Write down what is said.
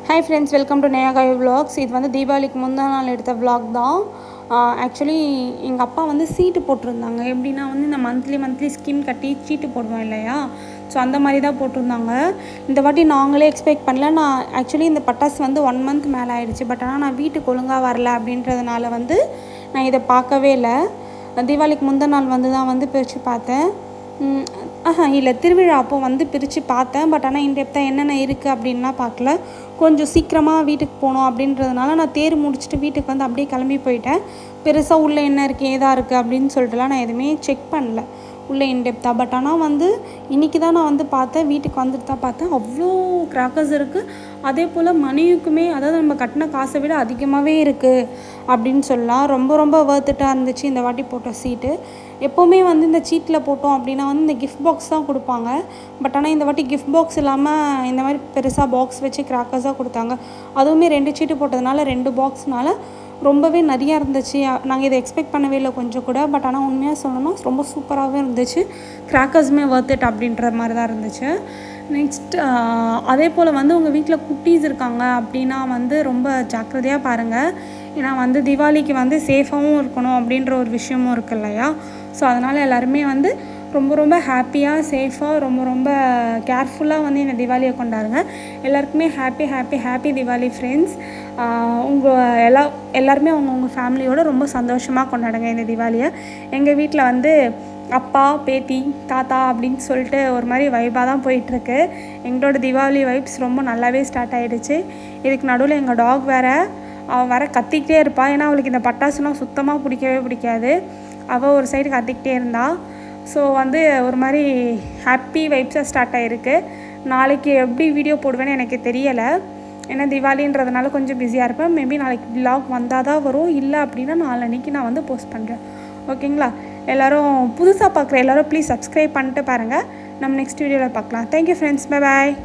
Hi friends, welcome to நேயாகாய் விலாக்ஸ். இது வந்து தீபாவளிக்கு முந்தின நாள் எடுத்த விலாக் தான். ஆக்சுவலி எங்கள் அப்பா வந்து சீட்டு போட்டிருந்தாங்க. எப்படின்னா வந்து இந்த மந்த்லி ஸ்கீம் கட்டி சீட்டு போடுவோம் இல்லையா, ஸோ அந்த மாதிரி தான் போட்டிருந்தாங்க. இந்த வாட்டி நாங்களே எக்ஸ்பெக்ட் பண்ணல. நான் ஆக்சுவலி இந்த பட்டாசு வந்து 1 மந்த் மேலே ஆகிடுச்சு. பட் ஆனால் நான் வீட்டுக்கு ஒழுங்காக வரல அப்படின்றதுனால வந்து நான் இதை பார்க்கவே இல்லை. தீபாவளிக்கு முந்தின நாள் வந்து தான் வந்து பிரித்து பார்த்தேன். இல்லை, திருவிழா அப்போ வந்து பிரித்து பார்த்தேன். பட் ஆனால் இன்டெப்த்தாக என்னென்ன இருக்குது அப்படின்லாம் பார்க்கல. கொஞ்சம் சீக்கிரமாக வீட்டுக்கு போகணும் அப்படின்றதுனால நான் தேர் முடிச்சுட்டு வீட்டுக்கு வந்து அப்படியே கிளம்பி போயிட்டேன். பெருசாக உள்ளே என்ன இருக்குது ஏதாக இருக்குது அப்படின்னு சொல்லிட்டுலாம் நான் எதுவுமே செக் பண்ணல உள்ளே இன்டெப்த்தாக. பட் ஆனால் வந்து இன்றைக்கி தான் நான் வந்து பார்த்தேன். வீட்டுக்கு வந்துட்டு தான் பார்த்தேன். அவ்வளோ கிராக்கர்ஸ் இருக்குது. அதே போல் மணிக்குமே, அதாவது நம்ம கட்டின காசை விட அதிகமாகவே இருக்குது அப்படின்னு சொல்லலாம். ரொம்ப ரொம்ப வர்த்துட்டாக இருந்துச்சு இந்த வாட்டி போட்ட சீட்டு. எப்போவுமே வந்து இந்த சீட்டில் போட்டோம் அப்படின்னா வந்து இந்த கிஃப்ட் பாக்ஸ் தான் கொடுப்பாங்க. பட் ஆனால் இந்த வாட்டி கிஃப்ட் பாக்ஸ் இல்லாமல் இந்த மாதிரி பெருசாக பாக்ஸ் வச்சு கிராக்கர்ஸாக கொடுத்தாங்க. அதுவுமே 2 சீட்டு போட்டதுனால 2 பாக்ஸ்னால ரொம்பவே நிறையா இருந்துச்சு. நாங்கள் இதை எக்ஸ்பெக்ட் பண்ணவே இல்லை கொஞ்சம் கூட. பட் ஆனால் உண்மையாக சொல்லணும்னா ரொம்ப சூப்பராகவே இருந்துச்சு. கிராக்கர்ஸுமே வர்த் இட் அப்படின்ற மாதிரி தான் இருந்துச்சு. நெக்ஸ்ட் அதே போல் வந்து உங்கள் வீட்டில் குட்டீஸ் இருக்காங்க அப்படின்னா வந்து ரொம்ப ஜாக்கிரதையாக பாருங்கள். ஏன்னா வந்து தீபாவளிக்கு வந்து சேஃபாகவும் இருக்கணும் அப்படின்ற ஒரு விஷயமும் இருக்குது இல்லையா. ஸோ அதனால் எல்லாருமே வந்து ரொம்ப ரொம்ப ஹாப்பியாக சேஃபாக ரொம்ப கேர்ஃபுல்லாக வந்து இந்த தீபாவளியை கொண்டாடுங்க. எல்லாருக்குமே ஹாப்பி தீபாவளி ஃப்ரெண்ட்ஸ். எல்லாருமே அவங்கவுங்க ஃபேமிலியோடு ரொம்ப சந்தோஷமாக கொண்டாடுங்க இந்த தீபாவளியை. எங்கள் வீட்டில் வந்து அப்பா, பேத்தி, தாத்தா அப்படின்னு சொல்லிட்டு ஒரு மாதிரி வைபாக தான் போயிட்டுருக்கு. எங்களோட தீபாவளி வைப்ஸ் ரொம்ப நல்லாவே ஸ்டார்ட் ஆகிடுச்சு. இதுக்கு நடுவில் எங்கள் டாக் அவள் வேறு கத்திக்கிட்டே இருப்பாள். ஏன்னா அவளுக்கு இந்த பட்டாசுனா சுத்தமாக பிடிக்காது. அவள் ஒரு சைடு கத்திக்கிட்டே இருந்தாள். ஸோ வந்து ஒரு மாதிரி ஹாப்பி வைப்ஸாக ஸ்டார்ட் ஆகிருக்கு. நாளைக்கு எப்படி வீடியோ போடுவேன்னு எனக்கு தெரியலை. ஏன்னா தீபாவளின்றதுனால கொஞ்சம் பிஸியாக இருப்பேன். மேபி நாளைக்கு விலாக் வந்தால் தான் வரும். இல்லை அப்படின்னா நாளைக்கு நான் வந்து போஸ்ட் பண்ணுறேன். ஓகேங்களா? எல்லோரும் புதுசாக பார்க்குற எல்லோரும் ப்ளீஸ் சப்ஸ்கிரைப் பண்ணிட்டு பாருங்கள். நம்ம நெக்ஸ்ட் வீடியோவில் பார்க்கலாம். Thank you friends. Bye bye.